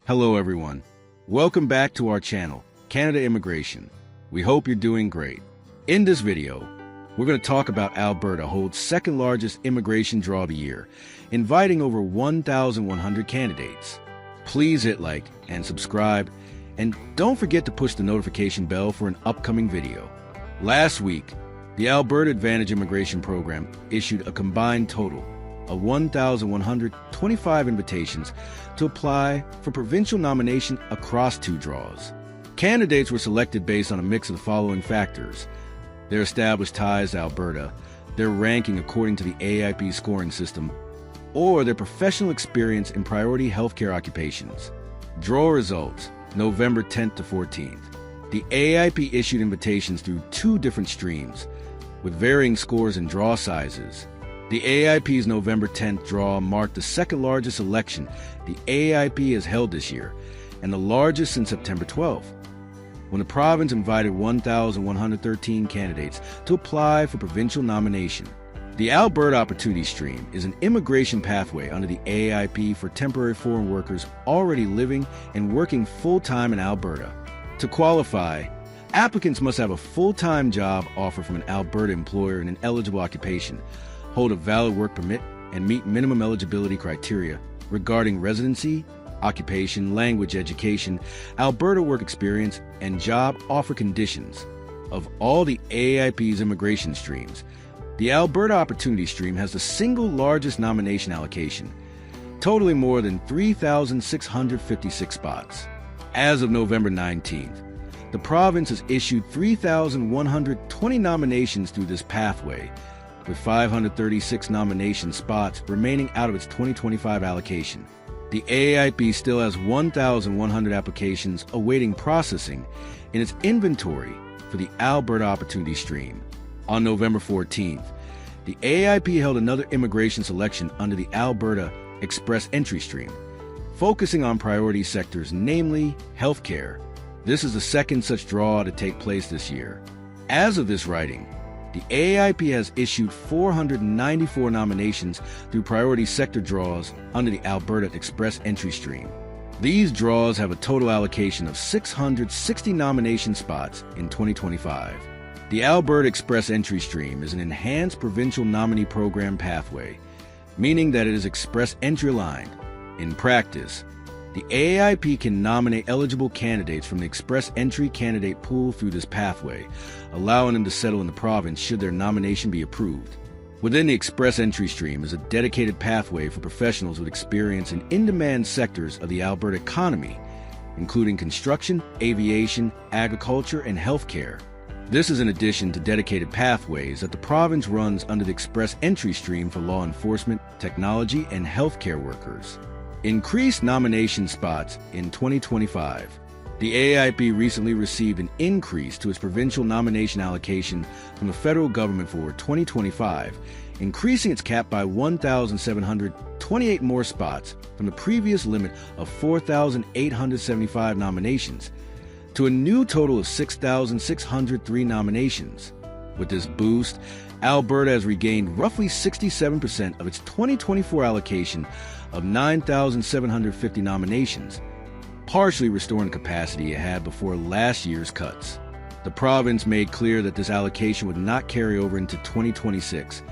Hello everyone. Welcome back to our channel, Canada Immigration. We hope you're doing great. In this video, we're going to talk about Alberta holds second largest immigration draw of the year, inviting over 1,100 candidates. Please hit like and subscribe, and don't forget to push the notification bell for an upcoming video. Last week, the Alberta Advantage Immigration Program issued a combined total of 1,125 invitations to apply for provincial nomination across two draws. Candidates were selected based on a mix of the following factors: their established ties to Alberta, their ranking according to the AAIP scoring system, or their professional experience in priority healthcare occupations. Draw results, November 10th to 14th. The AAIP issued invitations through two different streams, with varying scores and draw sizes. The AAIP's November 10th draw marked the second largest election the AAIP has held this year, and the largest since September 12th, when the province invited 1,113 candidates to apply for provincial nomination. The Alberta Opportunity Stream is an immigration pathway under the AAIP for temporary foreign workers already living and working full-time in Alberta. To qualify, applicants must have a full-time job offer from an Alberta employer in an eligible occupation, hold a valid work permit, and meet minimum eligibility criteria regarding residency, occupation, language education, Alberta work experience, and job offer conditions. Of all the AAIP's immigration streams, the Alberta Opportunity Stream has the single largest nomination allocation, totaling more than 3,656 spots. As of November 19th, the province has issued 3,120 nominations through this pathway, with 536 nomination spots remaining out of its 2025 allocation. The AAIP still has 1,100 applications awaiting processing in its inventory for the Alberta Opportunity Stream. On November 14th, the AAIP held another immigration selection under the Alberta Express Entry Stream, focusing on priority sectors, namely healthcare. This is the second such draw to take place this year. As of this writing, the AAIP has issued 494 nominations through priority sector draws under the Alberta Express Entry Stream. These draws have a total allocation of 660 nomination spots in 2025. The Alberta Express Entry Stream is an enhanced provincial nominee program pathway, meaning that it is express entry aligned. In practice, the AAIP can nominate eligible candidates from the express entry candidate pool through this pathway, allowing them to settle in the province should their nomination be approved. Within the express entry stream is a dedicated pathway for professionals with experience in in-demand sectors of the Alberta economy, including construction, aviation, agriculture, and healthcare. This is in addition to dedicated pathways that the province runs under the express entry stream for law enforcement, technology, and healthcare workers. Increased nomination spots in 2025. The AAIP recently received an increase to its provincial nomination allocation from the federal government for 2025, increasing its cap by 1,728 more spots from the previous limit of 4,875 nominations to a new total of 6,603 nominations. With this boost, Alberta has regained roughly 67% of its 2024 allocation of 9,750 nominations, partially restoring capacity it had before last year's cuts. The province made clear that this allocation would not carry over into 2026,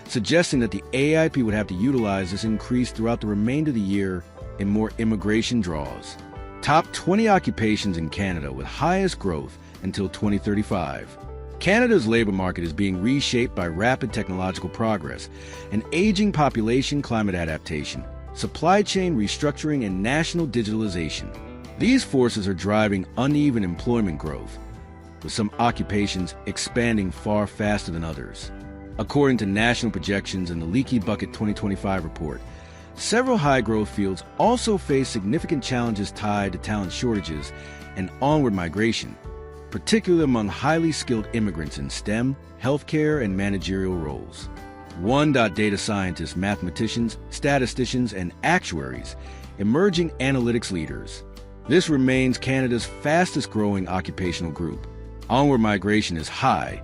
suggesting that the AAIP would have to utilize this increase throughout the remainder of the year in more immigration draws. Top 20 occupations in Canada with highest growth until 2035. Canada's labor market is being reshaped by rapid technological progress, an aging population, climate adaptation, supply chain restructuring, and national digitalization. These forces are driving uneven employment growth, with some occupations expanding far faster than others. According to national projections in the Leaky Bucket 2025 report, several high-growth fields also face significant challenges tied to talent shortages and onward migration, particularly among highly skilled immigrants in STEM, healthcare, and managerial roles. Data scientists, mathematicians, statisticians, and actuaries, emerging analytics leaders. This remains Canada's fastest-growing occupational group. Onward migration is high,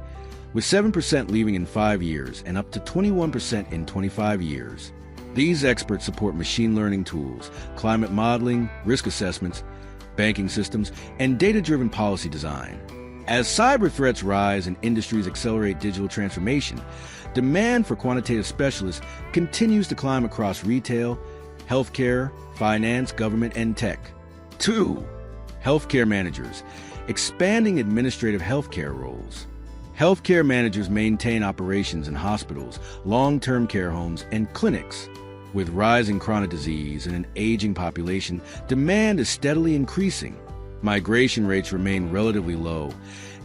with 7% leaving in 5 years and up to 21% in 25 years. These experts support machine learning tools, climate modeling, risk assessments, banking systems, and data-driven policy design. As cyber threats rise and industries accelerate digital transformation, demand for quantitative specialists continues to climb across retail, healthcare, finance, government, and tech. 2. Healthcare managers, expanding administrative healthcare roles. Healthcare managers maintain operations in hospitals, long-term care homes, and clinics. With rising chronic disease and an aging population, demand is steadily increasing. Migration rates remain relatively low,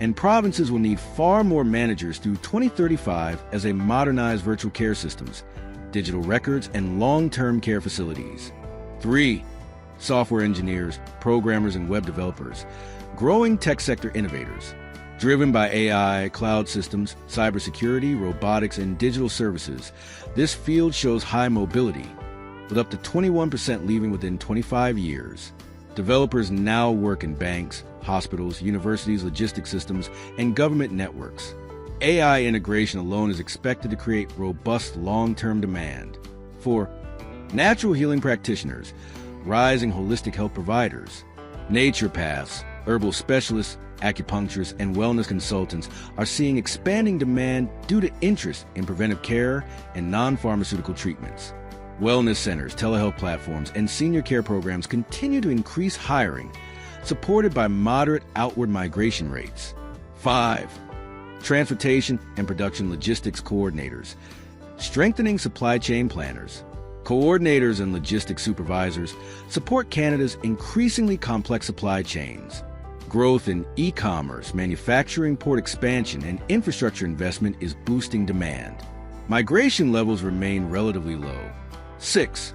and provinces will need far more managers through 2035 as they modernize virtual care systems, digital records, and long-term care facilities. 3. Software engineers, programmers, and web developers, growing tech sector innovators. Driven by AI, cloud systems, cybersecurity, robotics, and digital services, this field shows high mobility, with up to 21% leaving within 25 years. Developers now work in banks, hospitals, universities, logistics systems, and government networks. AI integration alone is expected to create robust long-term demand. 4. Natural healing practitioners, rising holistic health providers. Naturopaths, herbal specialists, acupuncturists, and wellness consultants are seeing expanding demand due to interest in preventive care and non-pharmaceutical treatments. Wellness centers, telehealth platforms, and senior care programs continue to increase hiring, supported by moderate outward migration rates. 5. Transportation and production logistics coordinators, strengthening supply chain planners. Coordinators and logistics supervisors support Canada's increasingly complex supply chains. Growth in e-commerce, manufacturing, port expansion, and infrastructure investment is boosting demand. Migration levels remain relatively low. 6.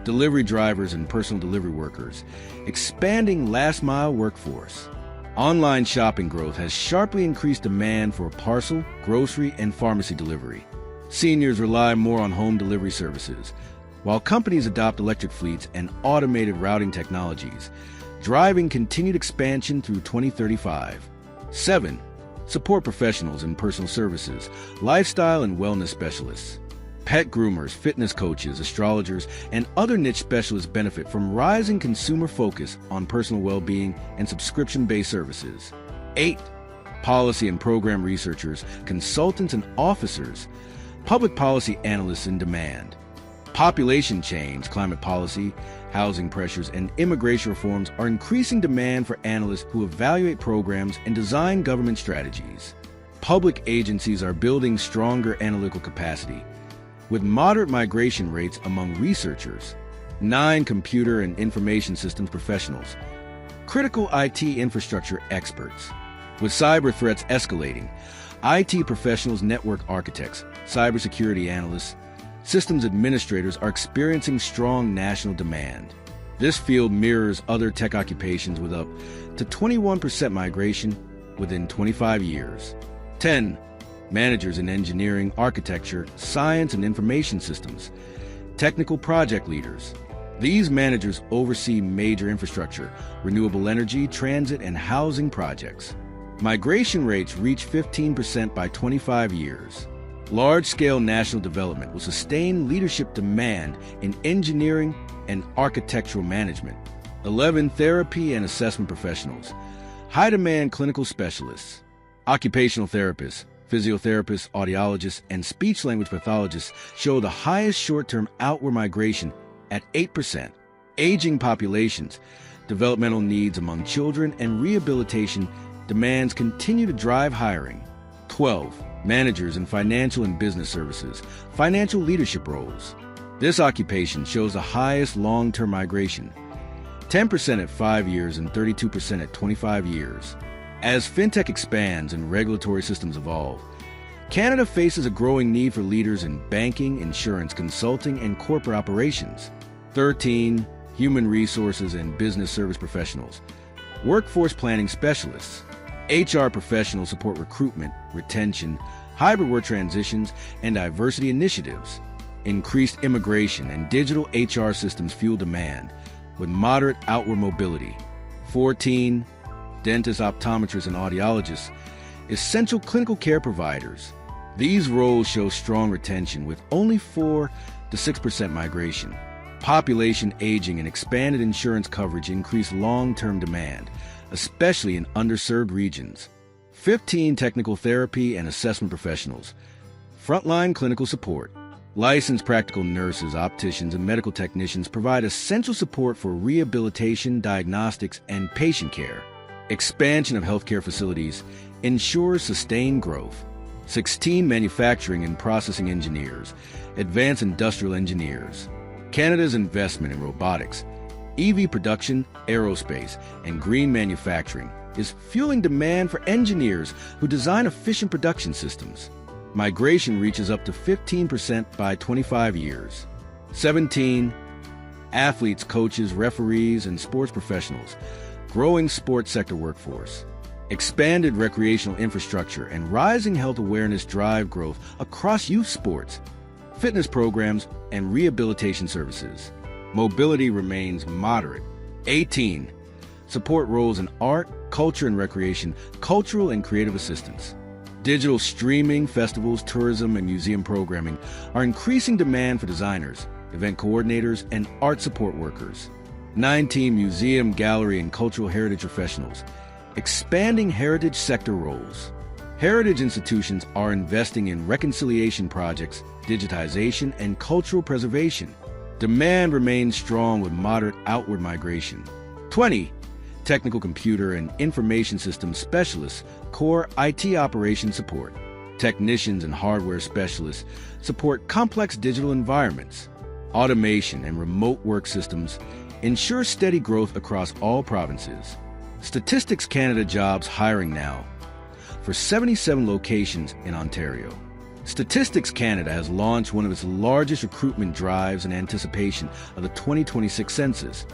Delivery drivers and personal delivery workers, expanding last-mile workforce. Online shopping growth has sharply increased demand for parcel, grocery, and pharmacy delivery. Seniors rely more on home delivery services, while companies adopt electric fleets and automated routing technologies, driving continued expansion through 2035. 7. Support professionals in personal services, lifestyle and wellness specialists. Pet groomers, fitness coaches, astrologers, and other niche specialists benefit from rising consumer focus on personal well-being and subscription-based services. 8. Policy and program researchers, consultants, and officers, public policy analysts in demand. Population change, climate policy, housing pressures, and immigration reforms are increasing demand for analysts who evaluate programs and design government strategies. Public agencies are building stronger analytical capacity, with moderate migration rates among researchers. 9. Computer and information systems professionals, critical IT infrastructure experts. With cyber threats escalating, IT professionals, network architects, cybersecurity analysts, systems administrators are experiencing strong national demand. This field mirrors other tech occupations with up to 21% migration within 25 years. 10. Managers in engineering, architecture, science, and information systems, technical project leaders. These managers oversee major infrastructure, renewable energy, transit, and housing projects. Migration rates reach 15% by 25 years. Large-scale national development will sustain leadership demand in engineering and architectural management. 11. Therapy and assessment professionals, high-demand clinical specialists, occupational therapists, physiotherapists, audiologists, and speech-language pathologists show the highest short-term outward migration at 8%. Aging populations, developmental needs among children, and rehabilitation demands continue to drive hiring. 12. Managers in financial and business services, financial leadership roles. This occupation shows the highest long-term migration, 10% at 5 years and 32% at 25 years. As fintech expands and regulatory systems evolve, Canada faces a growing need for leaders in banking, insurance, consulting, and corporate operations. 13. Human resources and business service professionals, workforce planning specialists. HR professionals support recruitment, retention, hybrid work transitions, and diversity initiatives. Increased immigration and digital HR systems fuel demand, with moderate outward mobility. 14. Dentists, optometrists, and audiologists, essential clinical care providers. These roles show strong retention, with only 4 to 6% migration. Population aging and expanded insurance coverage increase long-term demand, especially in underserved regions. 15 technical therapy and assessment professionals. Frontline clinical support. Licensed practical nurses, opticians, and medical technicians provide essential support for rehabilitation, diagnostics, and patient care. Expansion of healthcare facilities ensures sustained growth. 16 manufacturing and processing engineers, advanced industrial engineers. Canada's investment in robotics, EV production, aerospace, and green manufacturing is fueling demand for engineers who design efficient production systems. Migration reaches up to 15% by 25 years. 17. Athletes, coaches, referees, and sports professionals. Growing sports sector workforce. Expanded recreational infrastructure and rising health awareness drive growth across youth sports, fitness programs, and rehabilitation services. Mobility remains moderate. 18. Support roles in art, culture and recreation, cultural and creative assistance. Digital streaming, festivals, tourism, and museum programming are increasing demand for designers, event coordinators, and art support workers. 19. Museum, gallery, and cultural heritage professionals. Expanding heritage sector roles. Heritage institutions are investing in reconciliation projects, digitization, and cultural preservation. Demand remains strong with moderate outward migration. 20. Technical computer and information systems specialists, core IT operation support. Technicians and hardware specialists support complex digital environments. Automation and remote work systems ensure steady growth across all provinces. Statistics Canada jobs hiring now for 77 locations in Ontario. Statistics Canada has launched one of its largest recruitment drives in anticipation of the 2026 census,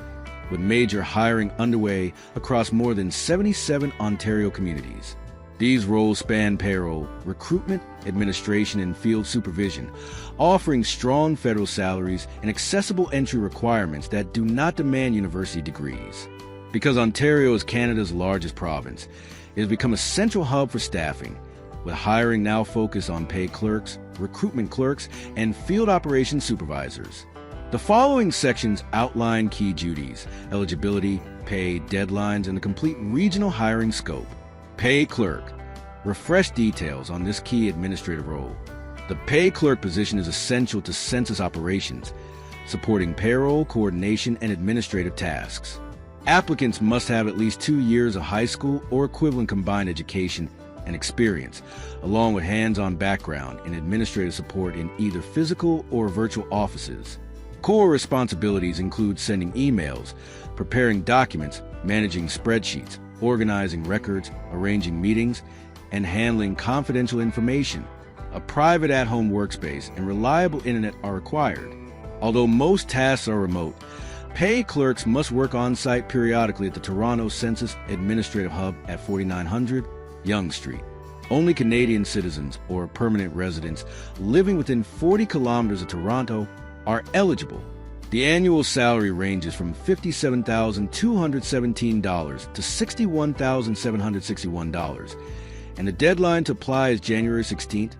with major hiring underway across more than 77 Ontario communities. These roles span payroll, recruitment, administration, and field supervision, offering strong federal salaries and accessible entry requirements that do not demand university degrees. Because Ontario is Canada's largest province, it has become a central hub for staffing, with hiring now focused on paid clerks, recruitment clerks, and field operations supervisors. The following sections outline key duties, eligibility, pay, deadlines, and a complete regional hiring scope. Pay clerk. Refresh details on this key administrative role. The pay clerk position is essential to census operations, supporting payroll, coordination, and administrative tasks. Applicants must have at least 2 years of high school or equivalent combined education and experience, along with hands-on background in administrative support in either physical or virtual offices. Core responsibilities include sending emails, preparing documents, managing spreadsheets, organizing records, arranging meetings, and handling confidential information. A private at-home workspace and reliable internet are required. Although most tasks are remote, pay clerks must work on-site periodically at the Toronto Census Administrative Hub at 4900 Yonge Street. Only Canadian citizens or permanent residents living within 40 kilometers of Toronto are eligible. The annual salary ranges from $57,217 to $61,761, and the deadline to apply is January 16,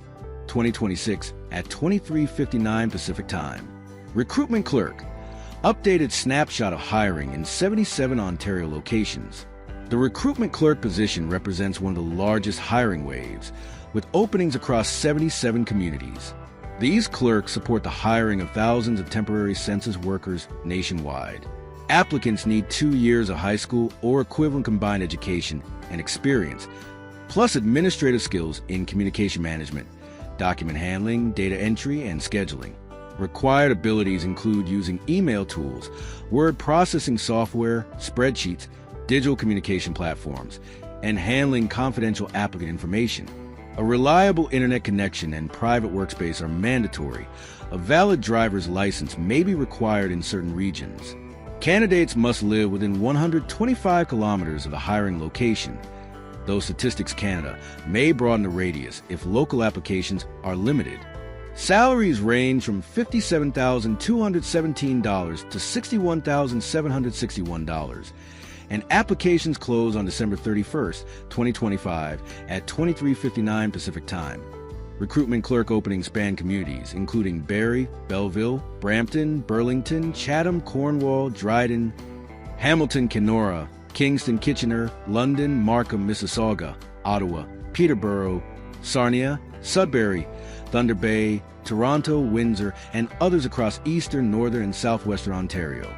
2026 at 23:59 Pacific Time. Recruitment clerk. Updated snapshot of hiring in 77 Ontario locations. The recruitment clerk position represents one of the largest hiring waves, with openings across 77 communities. These clerks support the hiring of thousands of temporary census workers nationwide. Applicants need 2 years of high school or equivalent combined education and experience, plus administrative skills in communication management, document handling, data entry, and scheduling. Required abilities include using email tools, word processing software, spreadsheets, digital communication platforms, and handling confidential applicant information. A reliable internet connection and private workspace are mandatory. A valid driver's license may be required in certain regions. Candidates must live within 125 kilometers of the hiring location, though Statistics Canada may broaden the radius if local applications are limited. Salaries range from $57,217 to $61,761. And applications close on December 31st, 2025 at 23:59 Pacific Time. Recruitment clerk openings span communities, including Barrie, Belleville, Brampton, Burlington, Chatham, Cornwall, Dryden, Hamilton, Kenora, Kingston, Kitchener, London, Markham, Mississauga, Ottawa, Peterborough, Sarnia, Sudbury, Thunder Bay, Toronto, Windsor, and others across eastern, northern, and southwestern Ontario.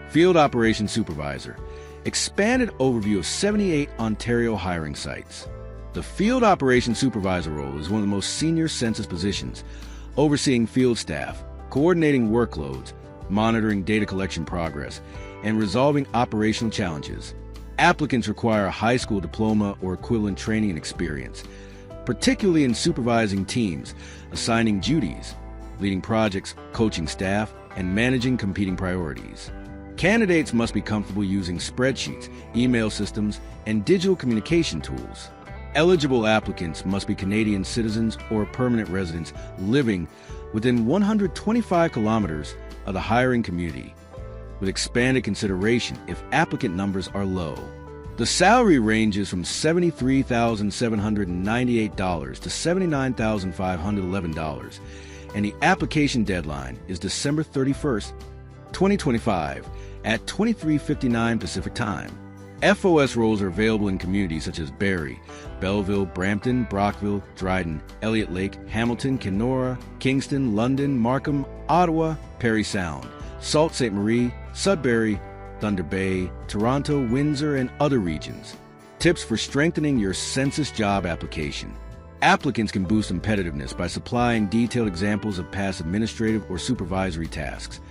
Field Operations Supervisor. Expanded overview of 78 Ontario hiring sites. The Field Operations Supervisor role is one of the most senior census positions, overseeing field staff, coordinating workloads, monitoring data collection progress, and resolving operational challenges. Applicants require a high school diploma or equivalent training and experience, particularly in supervising teams, assigning duties, leading projects, coaching staff, and managing competing priorities. Candidates must be comfortable using spreadsheets, email systems, and digital communication tools. Eligible applicants must be Canadian citizens or permanent residents living within 125 kilometers of the hiring community, with expanded consideration if applicant numbers are low. The salary ranges from $73,798 to $79,511, and the application deadline is December 31st, 2025 at 23:59 Pacific Time. FOS roles are available in communities such as Barrie, Belleville, Brampton, Brockville, Dryden, Elliott Lake, Hamilton, Kenora, Kingston, London, Markham, Ottawa, Parry Sound, Sault Ste. Marie, Sudbury, Thunder Bay, Toronto, Windsor, and other regions. Tips for strengthening your census job application. Applicants can boost competitiveness by supplying detailed examples of past administrative or supervisory tasks,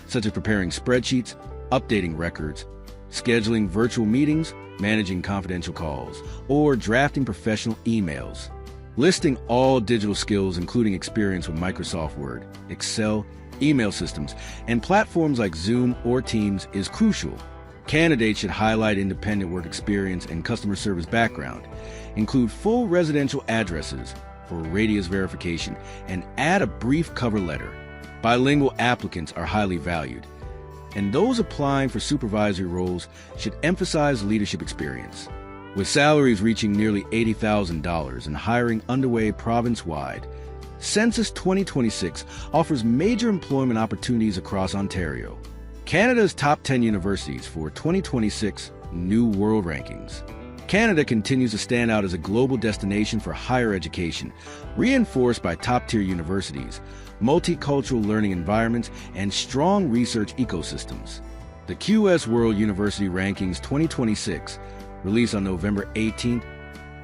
such as preparing spreadsheets, updating records, scheduling virtual meetings, managing confidential calls, or drafting professional emails. Listing all digital skills, including experience with Microsoft Word, Excel, email systems, and platforms like Zoom or Teams is crucial. Candidates should highlight independent work experience and customer service background, include full residential addresses for radius verification, and add a brief cover letter. Bilingual applicants are highly valued, and those applying for supervisory roles should emphasize leadership experience. With salaries reaching nearly $80,000 and hiring underway province-wide, Census 2026 offers major employment opportunities across Ontario. Canada's top 10 universities for 2026 New World Rankings. Canada continues to stand out as a global destination for higher education, reinforced by top-tier universities, multicultural learning environments, and strong research ecosystems. The QS World University Rankings 2026, released on November 18,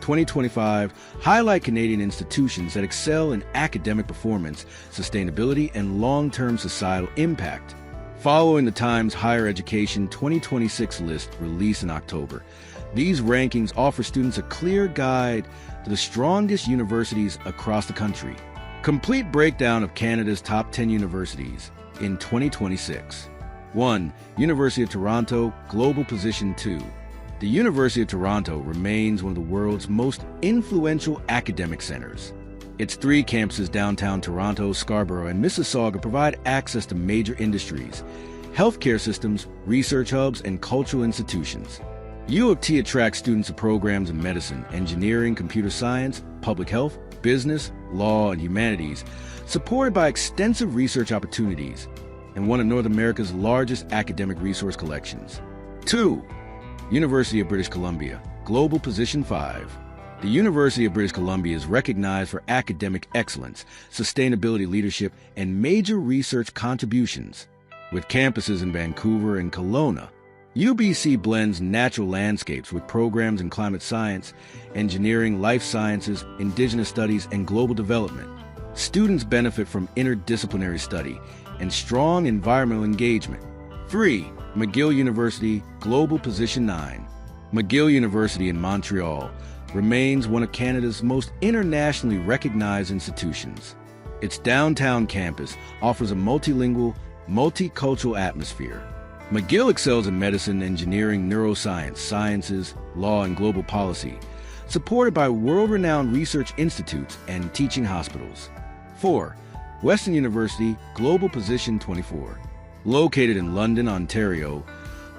2025, highlight Canadian institutions that excel in academic performance, sustainability, and long-term societal impact. Following the Times Higher Education 2026 list released in October, these rankings offer students a clear guide to the strongest universities across the country. Complete breakdown of Canada's top 10 universities in 2026. 1. University of Toronto, Global Position 2. The University of Toronto remains one of the world's most influential academic centers. Its 3 campuses downtown Toronto, Scarborough, and Mississauga provide access to major industries, healthcare systems, research hubs, and cultural institutions. U of T attracts students to programs in medicine, engineering, computer science, public health, business, law, and humanities, supported by extensive research opportunities and one of North America's largest academic resource collections. 2. University of British Columbia, Global Position 5. The University of British Columbia is recognized for academic excellence, sustainability leadership, and major research contributions. With campuses in Vancouver and Kelowna, UBC blends natural landscapes with programs in climate science, engineering, life sciences, indigenous studies, and global development. Students benefit from interdisciplinary study and strong environmental engagement. 3. McGill University, Global Position 9. McGill University in Montreal remains one of Canada's most internationally recognized institutions. Its downtown campus offers a multilingual, multicultural atmosphere. McGill excels in medicine, engineering, neuroscience, sciences, law, and global policy, supported by world-renowned research institutes and teaching hospitals. 4. Western University, Global Position 24. Located in London, Ontario,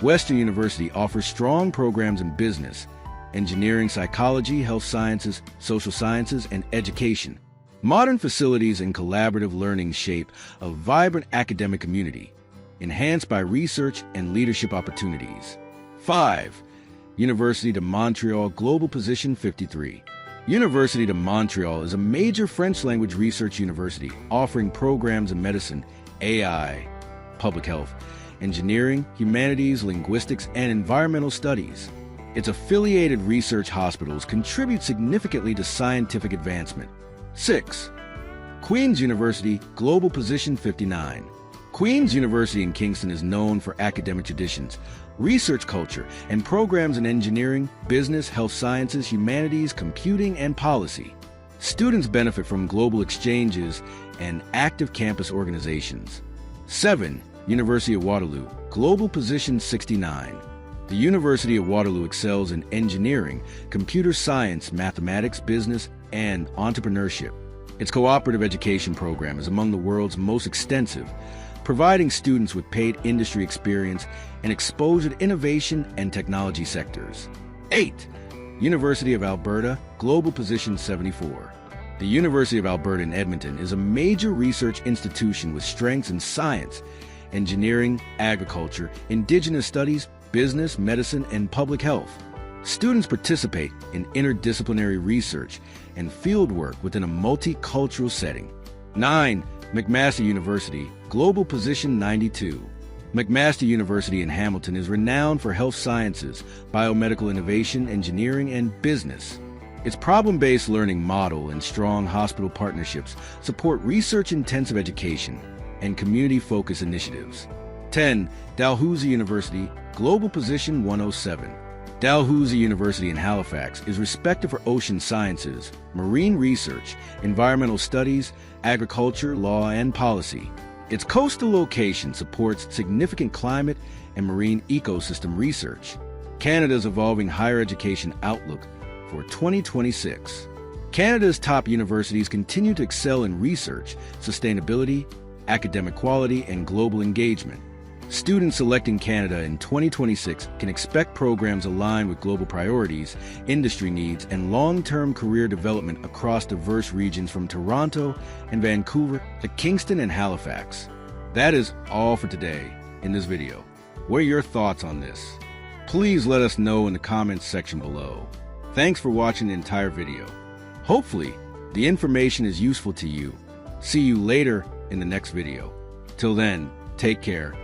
Western University offers strong programs in business, engineering, psychology, health sciences, social sciences, and education. Modern facilities and collaborative learning shape a vibrant academic community, enhanced by research and leadership opportunities. 5. University de Montreal Global Position 53. University de Montreal is a major French-language research university offering programs in medicine, AI, public health, engineering, humanities, linguistics, and environmental studies. Its affiliated research hospitals contribute significantly to scientific advancement. 6. Queen's University Global Position 59. Queen's University in Kingston is known for academic traditions, research culture, and programs in engineering, business, health sciences, humanities, computing, and policy. Students benefit from global exchanges and active campus organizations. 7. University of Waterloo Global Position 69. The University of Waterloo excels in engineering, computer science, mathematics, business, and entrepreneurship. Its cooperative education program is among the world's most extensive, providing students with paid industry experience and exposure to innovation and technology sectors. 8. University of Alberta Global Position 74. The University of Alberta in Edmonton is a major research institution with strengths in science, engineering, agriculture, Indigenous studies, business, medicine, and public health. Students participate in interdisciplinary research and fieldwork within a multicultural setting. 9. McMaster University Global Position 92. McMaster University in Hamilton is renowned for health sciences, biomedical innovation, engineering, and business. Its problem-based learning model and strong hospital partnerships support research-intensive education and community-focused initiatives. 10. Dalhousie University Global Position 107. Dalhousie University in Halifax is respected for ocean sciences, marine research, environmental studies, agriculture, law, and policy. Its coastal location supports significant climate and marine ecosystem research. Canada's evolving higher education outlook for 2026. Canada's top universities continue to excel in research, sustainability, academic quality, and global engagement. Students selecting Canada in 2026 can expect programs aligned with global priorities, industry needs, and long-term career development across diverse regions from Toronto and Vancouver to Kingston and Halifax. That is all for today in this video. What are your thoughts on this? Please let us know in the comments section below. Thanks for watching the entire video. Hopefully, the information is useful to you. See you later in the next video. Till then, take care